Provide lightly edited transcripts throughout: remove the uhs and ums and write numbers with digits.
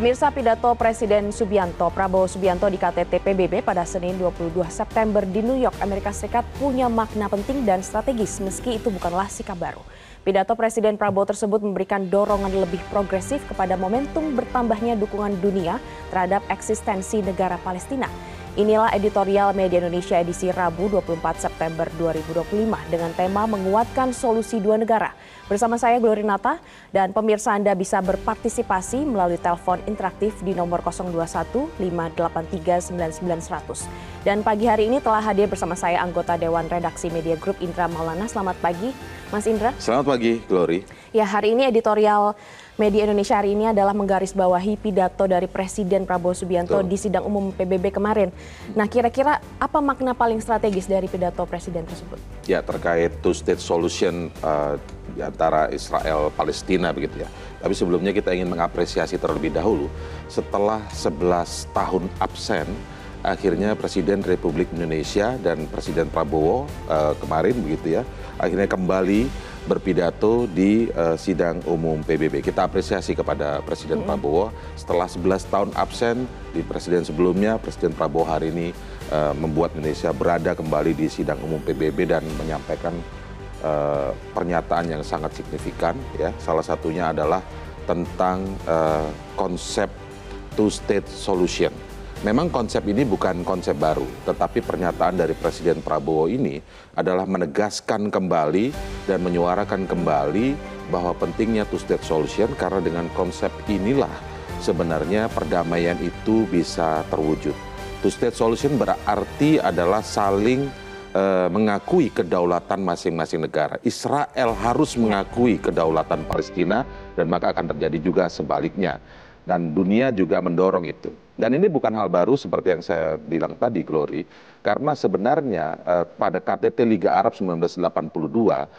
Pemirsa, pidato Presiden Prabowo Subianto di KTT PBB pada Senin 22 September di New York, Amerika Serikat punya makna penting dan strategis meski itu bukanlah sikap baru. Pidato Presiden Prabowo tersebut memberikan dorongan lebih progresif kepada momentum bertambahnya dukungan dunia terhadap eksistensi negara Palestina. Inilah editorial Media Indonesia edisi Rabu 24 September 2025 dengan tema menguatkan solusi dua negara. Bersama saya Glory Nata dan pemirsa Anda bisa berpartisipasi melalui telepon interaktif di nomor 021 583 99 100. Dan pagi hari ini telah hadir bersama saya anggota Dewan Redaksi Media Group Indra Maulana. Selamat pagi Mas Indra. Selamat pagi Glory. Ya, hari ini editorial Media Indonesia hari ini adalah menggarisbawahi pidato dari Presiden Prabowo Subianto di sidang umum PBB kemarin. Nah, kira-kira apa makna paling strategis dari pidato Presiden tersebut? Ya, terkait two-state solution di antara Israel Palestina begitu ya. Tapi sebelumnya kita ingin mengapresiasi terlebih dahulu setelah 11 tahun absen, akhirnya Presiden Republik Indonesia dan Presiden Prabowo kemarin begitu ya, akhirnya kembali berpidato di sidang umum PBB. Kita apresiasi kepada Presiden Prabowo setelah 11 tahun absen di presiden sebelumnya, Presiden Prabowo hari ini membuat Indonesia berada kembali di sidang umum PBB dan menyampaikan pernyataan yang sangat signifikan ya. Salah satunya adalah tentang konsep two-state solution. Memang konsep ini bukan konsep baru, tetapi pernyataan dari Presiden Prabowo ini adalah menegaskan kembali dan menyuarakan kembali bahwa pentingnya two-state solution karena dengan konsep inilah sebenarnya perdamaian itu bisa terwujud. Two-state solution berarti adalah saling mengakui kedaulatan masing-masing negara. Israel harus mengakui kedaulatan Palestina dan maka akan terjadi juga sebaliknya. Dan dunia juga mendorong itu. Dan ini bukan hal baru seperti yang saya bilang tadi, Glory. Karena sebenarnya pada KTT Liga Arab 1982,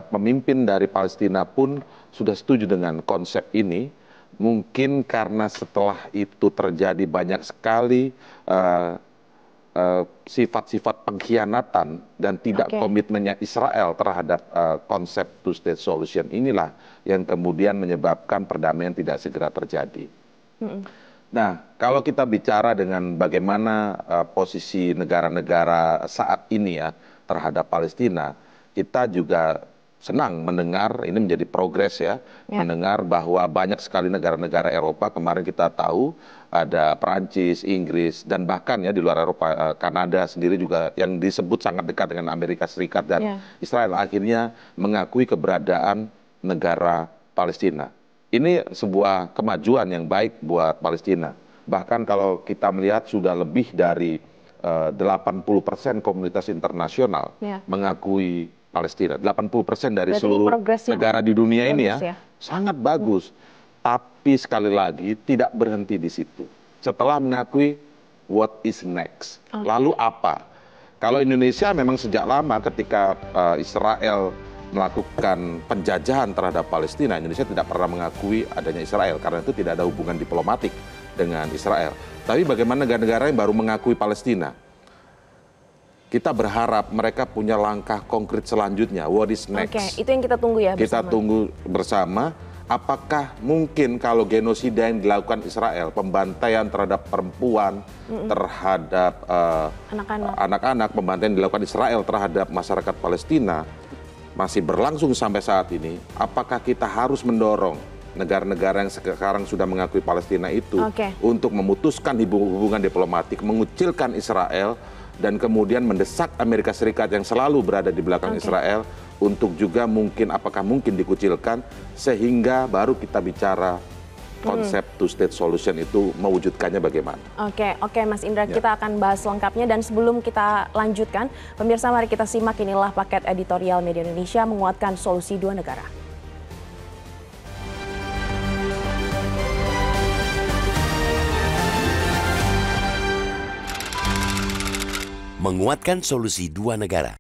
pemimpin dari Palestina pun sudah setuju dengan konsep ini. Mungkin karena setelah itu terjadi banyak sekali sifat-sifat pengkhianatan dan tidak komitmennya Israel terhadap konsep two-state solution inilah yang kemudian menyebabkan perdamaian tidak segera terjadi. Nah, kalau kita bicara dengan bagaimana posisi negara-negara saat ini ya terhadap Palestina, kita juga senang mendengar, ini menjadi progres ya, mendengar bahwa banyak sekali negara-negara Eropa, kemarin kita tahu ada Perancis, Inggris, dan bahkan ya di luar Eropa, Kanada sendiri juga yang disebut sangat dekat dengan Amerika Serikat dan Israel, akhirnya mengakui keberadaan negara Palestina. Ini sebuah kemajuan yang baik buat Palestina. Bahkan kalau kita melihat sudah lebih dari 80% komunitas internasional mengakui Palestina. 80% dari seluruh negara di dunia ini ya, sangat bagus. Tapi sekali lagi tidak berhenti di situ. Setelah mengakui, what is next? Lalu apa? Kalau Indonesia memang sejak lama ketika Israel melakukan penjajahan terhadap Palestina, Indonesia tidak pernah mengakui adanya Israel karena itu tidak ada hubungan diplomatik dengan Israel. Tapi bagaimana negara-negara yang baru mengakui Palestina? Kita berharap mereka punya langkah konkret selanjutnya. What is next? Itu yang kita tunggu ya bersama. Kita tunggu bersama. Apakah mungkin kalau genosida yang dilakukan Israel, pembantaian terhadap perempuan, terhadap anak-anak, pembantaian yang dilakukan Israel terhadap masyarakat Palestina masih berlangsung sampai saat ini, apakah kita harus mendorong negara-negara yang sekarang sudah mengakui Palestina itu untuk memutuskan hubungan diplomatik, mengucilkan Israel, dan kemudian mendesak Amerika Serikat yang selalu berada di belakang Israel untuk juga mungkin apakah mungkin dikucilkan, sehingga baru kita bicara konsep two-state solution itu mewujudkannya bagaimana. Oke Mas Indra, kita akan bahas lengkapnya dan sebelum kita lanjutkan, pemirsa mari kita simak inilah paket editorial Media Indonesia menguatkan solusi dua negara. Menguatkan solusi dua negara.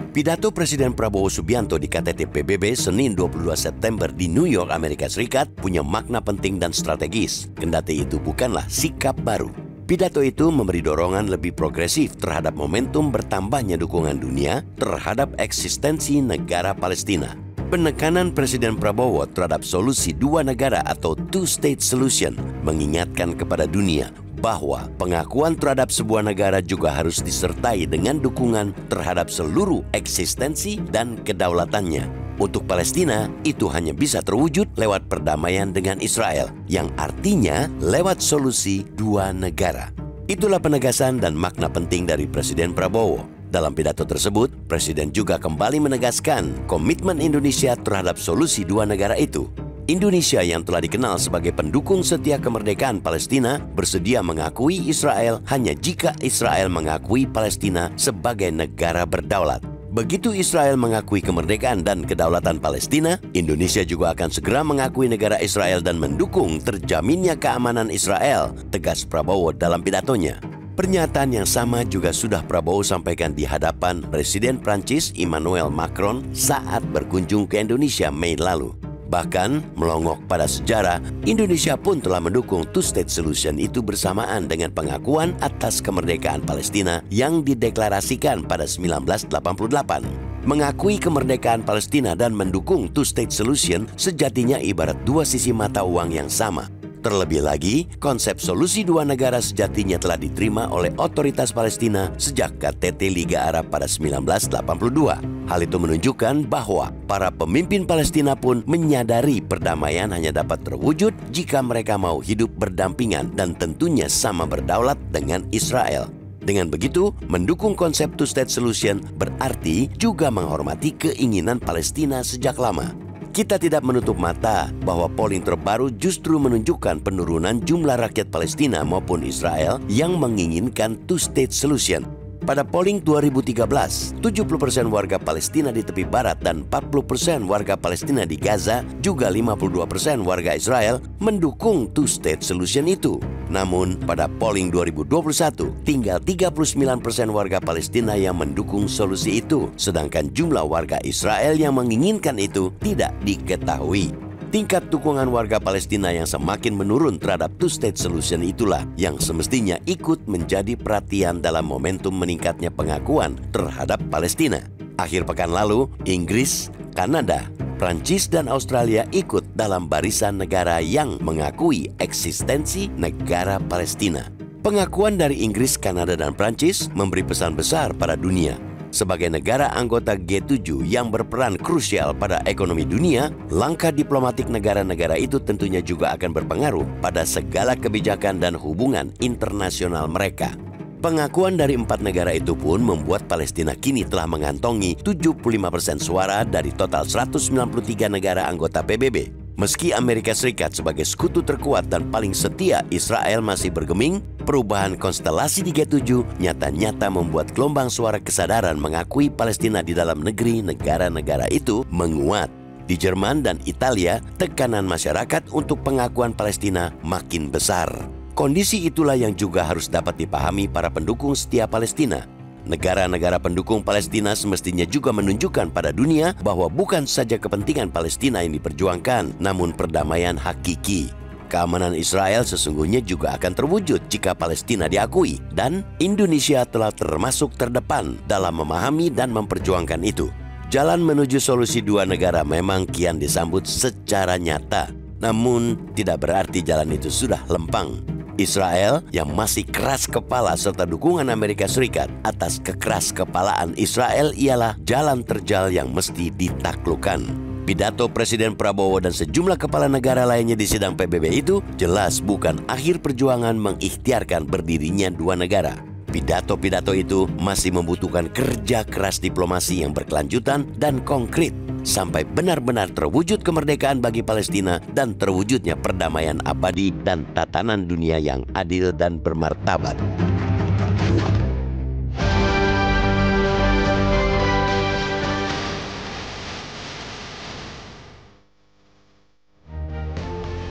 Pidato Presiden Prabowo Subianto di KTT PBB Senin 22 September di New York, Amerika Serikat punya makna penting dan strategis, kendati itu bukanlah sikap baru. Pidato itu memberi dorongan lebih progresif terhadap momentum bertambahnya dukungan dunia terhadap eksistensi negara Palestina. Penekanan Presiden Prabowo terhadap solusi dua negara atau two-state solution mengingatkan kepada dunia bahwa pengakuan terhadap sebuah negara juga harus disertai dengan dukungan terhadap seluruh eksistensi dan kedaulatannya. Untuk Palestina, itu hanya bisa terwujud lewat perdamaian dengan Israel, yang artinya lewat solusi dua negara. Itulah penegasan dan makna penting dari Presiden Prabowo. Dalam pidato tersebut, Presiden juga kembali menegaskan komitmen Indonesia terhadap solusi dua negara itu. Indonesia yang telah dikenal sebagai pendukung setia kemerdekaan Palestina bersedia mengakui Israel hanya jika Israel mengakui Palestina sebagai negara berdaulat. Begitu Israel mengakui kemerdekaan dan kedaulatan Palestina, Indonesia juga akan segera mengakui negara Israel dan mendukung terjaminnya keamanan Israel, tegas Prabowo dalam pidatonya. Pernyataan yang sama juga sudah Prabowo sampaikan di hadapan Presiden Prancis Emmanuel Macron saat berkunjung ke Indonesia Mei lalu. Bahkan, melongok pada sejarah, Indonesia pun telah mendukung two-state solution itu bersamaan dengan pengakuan atas kemerdekaan Palestina yang dideklarasikan pada 1988. Mengakui kemerdekaan Palestina dan mendukung two-state solution sejatinya ibarat dua sisi mata uang yang sama. Terlebih lagi, konsep solusi dua negara sejatinya telah diterima oleh otoritas Palestina sejak KTT Liga Arab pada 1982. Hal itu menunjukkan bahwa para pemimpin Palestina pun menyadari perdamaian hanya dapat terwujud jika mereka mau hidup berdampingan dan tentunya sama berdaulat dengan Israel. Dengan begitu, mendukung konsep two-state solution berarti juga menghormati keinginan Palestina sejak lama. Kita tidak menutup mata bahwa polling terbaru justru menunjukkan penurunan jumlah rakyat Palestina maupun Israel yang menginginkan two-state solution. Pada polling 2013, 70% warga Palestina di tepi barat dan 40% warga Palestina di Gaza, juga 52% warga Israel mendukung two-state solution itu. Namun, pada polling 2021, tinggal 39% warga Palestina yang mendukung solusi itu, sedangkan jumlah warga Israel yang menginginkan itu tidak diketahui. Tingkat dukungan warga Palestina yang semakin menurun terhadap two-state solution itulah yang semestinya ikut menjadi perhatian dalam momentum meningkatnya pengakuan terhadap Palestina. Akhir pekan lalu, Inggris, Kanada, Prancis, dan Australia ikut dalam barisan negara yang mengakui eksistensi negara Palestina. Pengakuan dari Inggris, Kanada, dan Prancis memberi pesan besar pada dunia. Sebagai negara anggota G7 yang berperan krusial pada ekonomi dunia, langkah diplomatik negara-negara itu tentunya juga akan berpengaruh pada segala kebijakan dan hubungan internasional mereka. Pengakuan dari 4 negara itu pun membuat Palestina kini telah mengantongi 75% suara dari total 193 negara anggota PBB. Meski Amerika Serikat sebagai sekutu terkuat dan paling setia Israel masih bergeming, perubahan konstelasi di G7 nyata-nyata membuat gelombang suara kesadaran mengakui Palestina di dalam negeri negara-negara itu menguat. Di Jerman dan Italia, tekanan masyarakat untuk pengakuan Palestina makin besar. Kondisi itulah yang juga harus dapat dipahami para pendukung setia Palestina. Negara-negara pendukung Palestina semestinya juga menunjukkan pada dunia bahwa bukan saja kepentingan Palestina yang diperjuangkan, namun perdamaian hakiki. Keamanan Israel sesungguhnya juga akan terwujud jika Palestina diakui, dan Indonesia telah termasuk terdepan dalam memahami dan memperjuangkan itu. Jalan menuju solusi dua negara memang kian disambut secara nyata, namun tidak berarti jalan itu sudah lempang. Israel yang masih keras kepala serta dukungan Amerika Serikat atas kekeras kepalaan Israel ialah jalan terjal yang mesti ditaklukkan. Pidato Presiden Prabowo dan sejumlah kepala negara lainnya di sidang PBB itu jelas bukan akhir perjuangan mengikhtiarkan berdirinya dua negara. Pidato-pidato itu masih membutuhkan kerja keras diplomasi yang berkelanjutan dan konkret sampai benar-benar terwujud kemerdekaan bagi Palestina dan terwujudnya perdamaian abadi dan tatanan dunia yang adil dan bermartabat.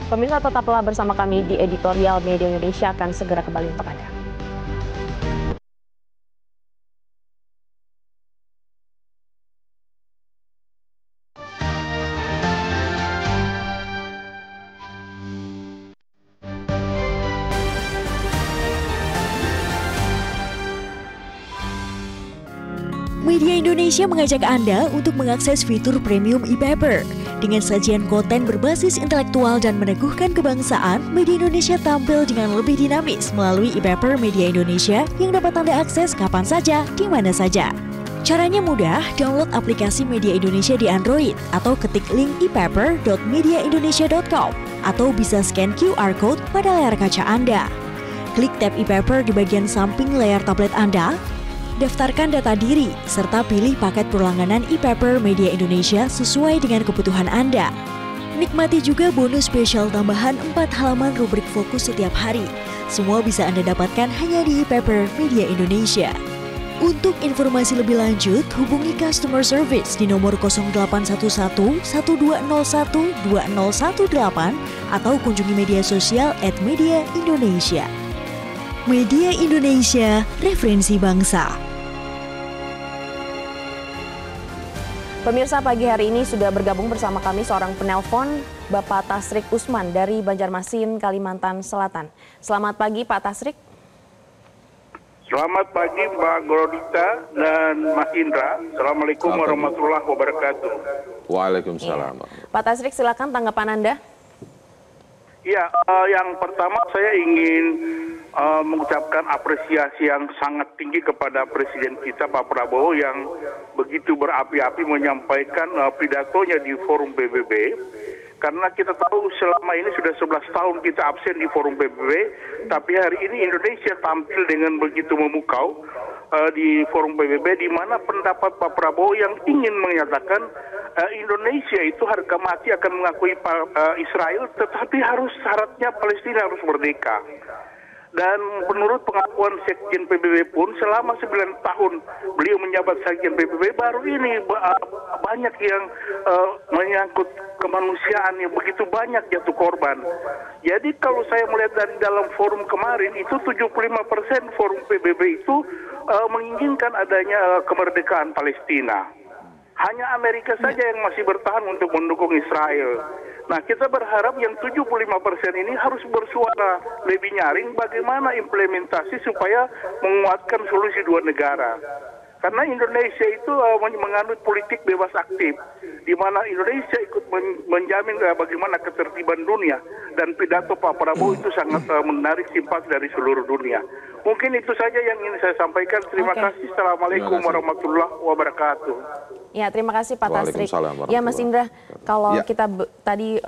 Pemirsa, tetaplah bersama kami di Editorial Media Indonesia, akan segera kembali untuk Anda. Media Indonesia mengajak Anda untuk mengakses fitur premium e-paper. Dengan sajian konten berbasis intelektual dan meneguhkan kebangsaan, Media Indonesia tampil dengan lebih dinamis melalui e-paper Media Indonesia yang dapat Anda akses kapan saja, di mana saja. Caranya mudah, download aplikasi Media Indonesia di Android atau ketik link epaper.mediaindonesia.com atau bisa scan QR code pada layar kaca Anda. Klik tab e-paper di bagian samping layar tablet Anda, daftarkan data diri, serta pilih paket berlangganan e-paper Media Indonesia sesuai dengan kebutuhan Anda. Nikmati juga bonus spesial tambahan 4 halaman rubrik fokus setiap hari. Semua bisa Anda dapatkan hanya di e-paper Media Indonesia. Untuk informasi lebih lanjut, hubungi customer service di nomor 0811 1201 2018 atau kunjungi media sosial @Media Indonesia. Media Indonesia, referensi bangsa. Pemirsa, pagi hari ini sudah bergabung bersama kami seorang penelpon, Bapak Tasrik Usman dari Banjarmasin, Kalimantan Selatan. Selamat pagi Pak Tasrik. Selamat pagi Mbak Gorodita dan Mas Indra. Assalamualaikum warahmatullahi wabarakatuh. Waalaikumsalam. Ya. Pak Tasrik, silakan tanggapan Anda. Ya, yang pertama saya ingin mengucapkan apresiasi yang sangat tinggi kepada Presiden kita Pak Prabowo yang begitu berapi-api menyampaikan pidatonya di forum PBB. Karena kita tahu selama ini sudah 11 tahun kita absen di forum PBB, tapi hari ini Indonesia tampil dengan begitu memukau di forum PBB, di mana pendapat Pak Prabowo yang ingin menyatakan Indonesia itu harga mati akan mengakui Israel, tetapi syaratnya Palestina harus merdeka. Dan menurut pengakuan Sekjen PBB pun selama 9 tahun beliau menjabat Sekjen PBB, baru ini banyak yang menyangkut kemanusiaan yang begitu banyak jatuh korban. Jadi kalau saya melihat dari dalam forum kemarin itu 75% forum PBB itu menginginkan adanya kemerdekaan Palestina. Hanya Amerika saja yang masih bertahan untuk mendukung Israel. Nah, kita berharap yang 75% ini harus bersuara lebih nyaring bagaimana implementasi supaya menguatkan solusi dua negara. Karena Indonesia itu menganut politik bebas aktif, di mana Indonesia ikut menjamin bagaimana ketertiban dunia, dan pidato Pak Prabowo itu sangat menarik simpati dari seluruh dunia. Mungkin itu saja yang ingin saya sampaikan. Terima kasih. Assalamualaikum warahmatullahi wabarakatuh. Ya, terima kasih Pak Tasrik. Ya, Mas Indra, kalau kita tadi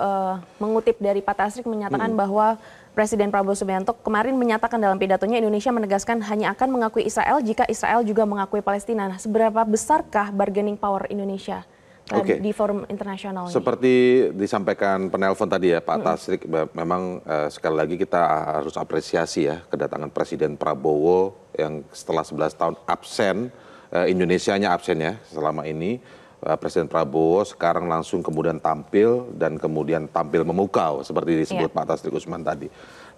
mengutip dari Pak Tasrik menyatakan bahwa Presiden Prabowo Subianto kemarin menyatakan dalam pidatonya Indonesia menegaskan hanya akan mengakui Israel jika Israel juga mengakui Palestina. Nah, seberapa besarkah bargaining power Indonesia di forum internasional ini? Seperti disampaikan penelpon tadi ya Pak Tasrik, memang sekali lagi kita harus apresiasi ya kedatangan Presiden Prabowo yang setelah 11 tahun absen, Indonesianya absen ya selama ini. Presiden Prabowo sekarang langsung kemudian tampil dan kemudian tampil memukau seperti disebut Pak Tasrik Usman tadi.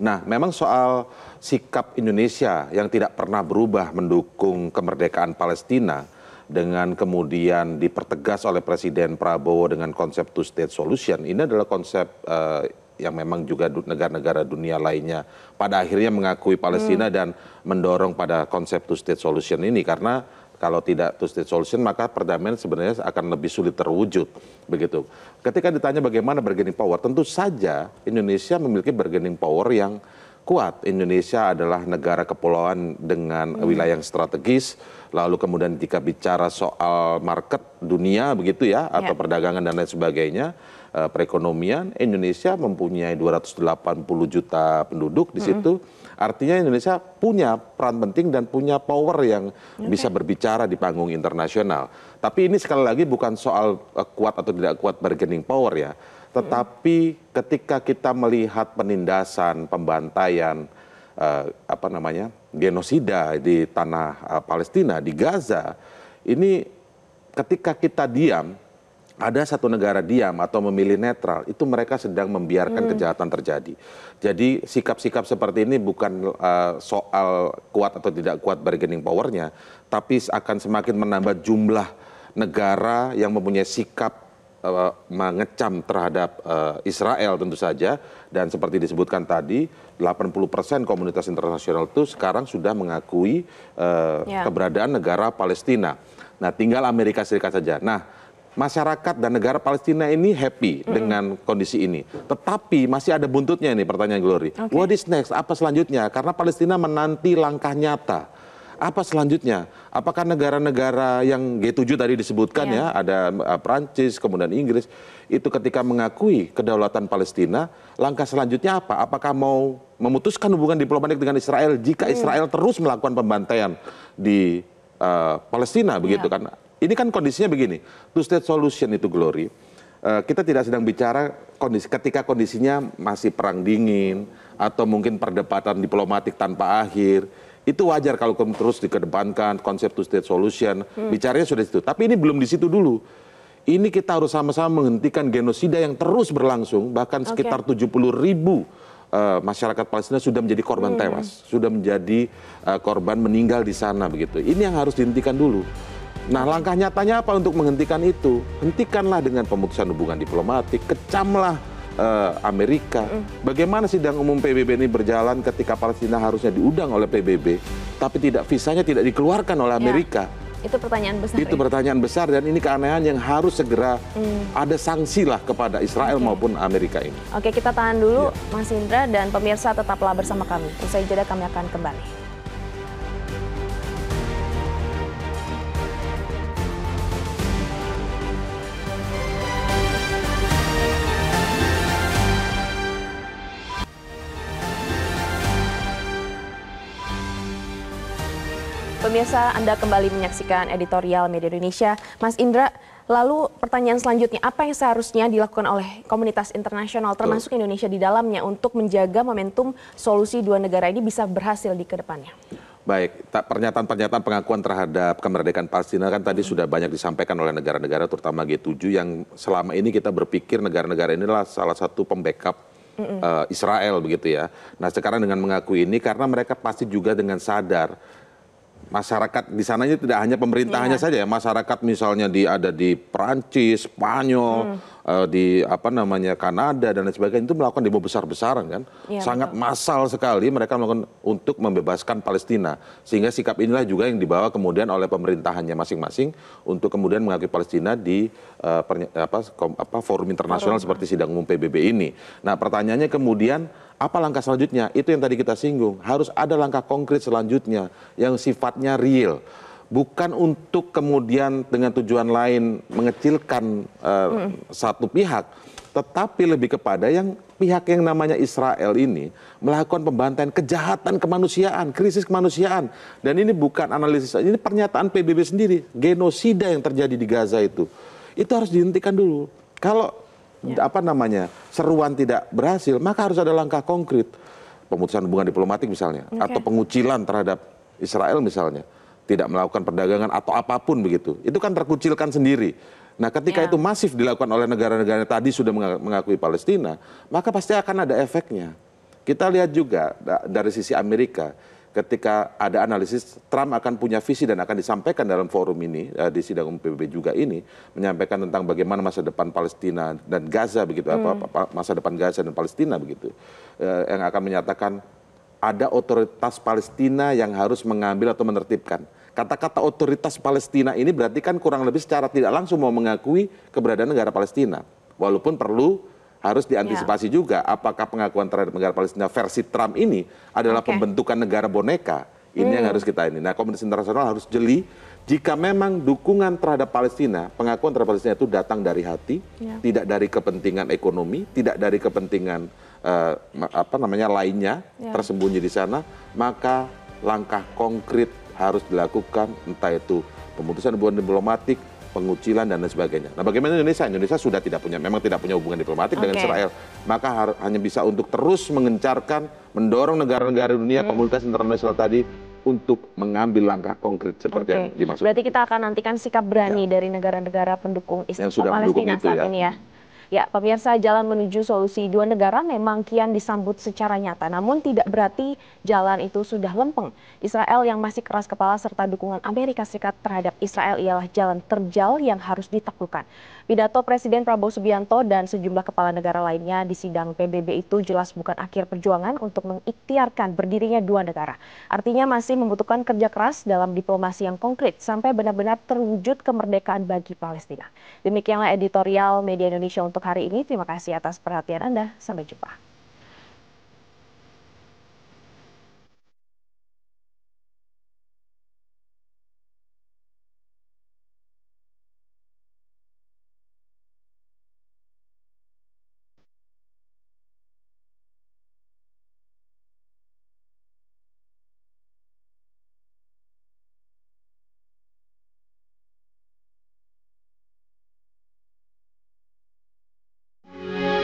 Nah, memang soal sikap Indonesia yang tidak pernah berubah mendukung kemerdekaan Palestina dengan kemudian dipertegas oleh Presiden Prabowo dengan konsep two state solution, ini adalah konsep yang memang juga negara-negara dunia lainnya pada akhirnya mengakui Palestina dan mendorong pada konsep two state solution ini, karena kalau tidak two state solution maka perdamaian sebenarnya akan lebih sulit terwujud begitu. Ketika ditanya bagaimana bargaining power, tentu saja Indonesia memiliki bargaining power yang kuat. Indonesia adalah negara kepulauan dengan wilayah yang strategis, lalu kemudian jika bicara soal market dunia begitu ya, atau perdagangan dan lain sebagainya, perekonomian, Indonesia mempunyai 280 juta penduduk di situ. Artinya Indonesia punya peran penting dan punya power yang bisa berbicara di panggung internasional. Tapi ini sekali lagi bukan soal kuat atau tidak kuat bargaining power ya. Tetapi ketika kita melihat penindasan, pembantaian, genosida di tanah Palestina, di Gaza, ini ketika kita diam, ada satu negara diam atau memilih netral, itu mereka sedang membiarkan kejahatan terjadi. Jadi sikap-sikap seperti ini bukan soal kuat atau tidak kuat bargaining powernya, tapi akan semakin menambah jumlah negara yang mempunyai sikap mengecam terhadap Israel tentu saja, dan seperti disebutkan tadi 80% komunitas internasional itu sekarang sudah mengakui keberadaan negara Palestina. Nah, tinggal Amerika Serikat saja. Nah, masyarakat dan negara Palestina ini happy dengan kondisi ini. Tetapi masih ada buntutnya nih, pertanyaan Glory. What is next? Apa selanjutnya? Karena Palestina menanti langkah nyata. Apa selanjutnya? Apakah negara-negara yang G7 tadi disebutkan ya, ada Prancis, kemudian Inggris, itu ketika mengakui kedaulatan Palestina, langkah selanjutnya apa? Apakah mau memutuskan hubungan diplomatik dengan Israel jika Israel terus melakukan pembantaian di Palestina, begitu kan? Ini kan kondisinya begini, two-state solution itu, Glory. Kita tidak sedang bicara ketika kondisinya masih perang dingin, atau mungkin perdebatan diplomatik tanpa akhir. Itu wajar kalau terus dikedepankan konsep two-state solution, bicaranya sudah di situ. Tapi ini belum di situ dulu. Ini kita harus sama-sama menghentikan genosida yang terus berlangsung, bahkan sekitar 70.000 masyarakat Palestina sudah menjadi korban tewas, sudah menjadi korban meninggal di sana, begitu. Ini yang harus dihentikan dulu. Nah, langkah nyatanya apa untuk menghentikan itu? Hentikanlah dengan pemutusan hubungan diplomatik, kecamlah Amerika. Bagaimana sidang umum PBB ini berjalan ketika Palestina harusnya diundang oleh PBB, tapi visanya tidak dikeluarkan oleh Amerika? Itu pertanyaan besar. Itu pertanyaan besar, dan ini keanehan yang harus segera ada sanksi lah kepada Israel maupun Amerika ini. Oke, kita tahan dulu, Mas Indra, dan pemirsa tetaplah bersama kami. Usai jeda kami akan kembali. Pemirsa, Anda kembali menyaksikan editorial Media Indonesia. Mas Indra, lalu pertanyaan selanjutnya, apa yang seharusnya dilakukan oleh komunitas internasional, termasuk Indonesia di dalamnya, untuk menjaga momentum solusi dua negara ini bisa berhasil di kedepannya? Baik, pernyataan-pernyataan pengakuan terhadap kemerdekaan Palestina kan tadi sudah banyak disampaikan oleh negara-negara, terutama G7, yang selama ini kita berpikir negara-negara inilah salah satu pembackup Israel, begitu ya. Nah, sekarang dengan mengakui ini, karena mereka pasti juga dengan sadar masyarakat di sana ini tidak hanya pemerintahannya saja ya, masyarakat misalnya ada di Perancis, Spanyol, di Kanada dan lain sebagainya, itu melakukan demo besar-besaran kan, sangat massal sekali mereka melakukan untuk membebaskan Palestina, sehingga sikap inilah juga yang dibawa kemudian oleh pemerintahannya masing-masing untuk kemudian mengakui Palestina di forum internasional seperti sidang umum PBB ini. Nah, pertanyaannya kemudian apa langkah selanjutnya? Itu yang tadi kita singgung. Harus ada langkah konkret selanjutnya yang sifatnya real. Bukan untuk kemudian dengan tujuan lain mengecilkan satu pihak, tetapi lebih kepada pihak yang namanya Israel ini melakukan pembantaian, kejahatan kemanusiaan, krisis kemanusiaan. Dan ini bukan analisis, ini pernyataan PBB sendiri. Genosida yang terjadi di Gaza itu harus dihentikan dulu. Kalau seruan tidak berhasil, maka harus ada langkah konkret, pemutusan hubungan diplomatik misalnya, atau pengucilan terhadap Israel misalnya, tidak melakukan perdagangan atau apapun begitu. Itu kan terkucilkan sendiri. Nah, ketika itu masif dilakukan oleh negara-negara yang tadi sudah mengakui Palestina, maka pasti akan ada efeknya. Kita lihat juga dari sisi Amerika, ketika ada analisis Trump akan punya visi dan akan disampaikan dalam forum ini, di sidang umum PBB juga ini, menyampaikan tentang bagaimana masa depan Palestina dan Gaza, begitu, masa depan Gaza dan Palestina, begitu, yang akan menyatakan ada otoritas Palestina yang harus mengambil atau menertibkan. Kata-kata otoritas Palestina ini berarti kan kurang lebih secara tidak langsung mau mengakui keberadaan negara Palestina, walaupun harus diantisipasi juga apakah pengakuan terhadap negara Palestina versi Trump ini adalah pembentukan negara boneka. Ini yang harus kita ini. Nah, komunitas internasional harus jeli jika memang dukungan terhadap Palestina, pengakuan terhadap Palestina itu datang dari hati, tidak dari kepentingan ekonomi, tidak dari kepentingan lainnya tersembunyi di sana, maka langkah konkret harus dilakukan, entah itu pemutusan hubungan diplomatik, pengucilan dan lain sebagainya. Nah, bagaimana Indonesia? Indonesia sudah memang tidak punya hubungan diplomatik dengan Israel, maka hanya bisa untuk terus mengencarkan, mendorong negara-negara dunia, komunitas internasional tadi untuk mengambil langkah konkret seperti yang dimaksud. Berarti kita akan nantikan sikap berani dari negara-negara pendukung Palestina saat ini ya. Ya, pemirsa, jalan menuju solusi dua negara memang kian disambut secara nyata, namun tidak berarti jalan itu sudah lempeng. Israel yang masih keras kepala serta dukungan Amerika Serikat terhadap Israel ialah jalan terjal yang harus ditaklukkan. Pidato Presiden Prabowo Subianto dan sejumlah kepala negara lainnya di sidang PBB itu jelas bukan akhir perjuangan untuk mengikhtiarkan berdirinya dua negara. Artinya masih membutuhkan kerja keras dalam diplomasi yang konkret sampai benar-benar terwujud kemerdekaan bagi Palestina. Demikianlah editorial Media Indonesia untuk hari ini. Terima kasih atas perhatian Anda. Sampai jumpa.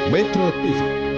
Metro TV